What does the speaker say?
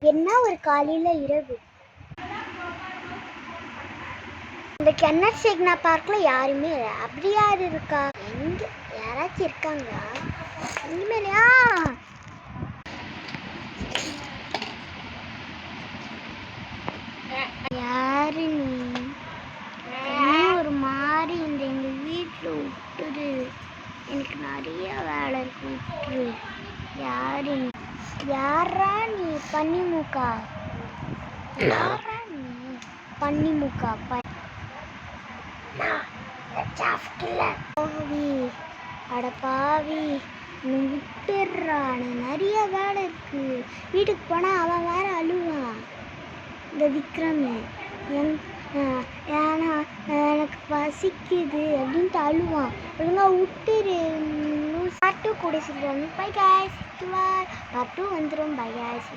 என்ன ஒரு காலையில இரவு இந்த கென்னட் சேக்னா பார்க்ல யாருமே இல்லை. அப்படி யாரு இருக்கா? எங்க யாராச்சும் இருக்காங்களா? இனிமேலையா யாரு நீ? ஒரு மாதிரி இந்த எங்க வீட்டுல விட்டுரு, எனக்கு நிறைய வேலை இருக்கு, விட்டுரு. யாரு நீ? யாரா நீ? பன்னிமுக்கா? யாரா நீ? பன்னிமுக்கா? பாவி, அட பாவி, விட்டுடுறா, எனக்கு நிறைய வேலை இருக்கு. வீட்டுக்கு போனா அவன் வேற அழுவான், இந்த விக்ரம். ஏன்னா எனக்கு பசிக்குது அப்படின்ட்டு அழுவான். ஒழுங்கா விட்டுரு. பார்ட் 2 கூட சீக்கிரம். பை காய்ஸ், பார்ட் 2 வந்துடும். By guys.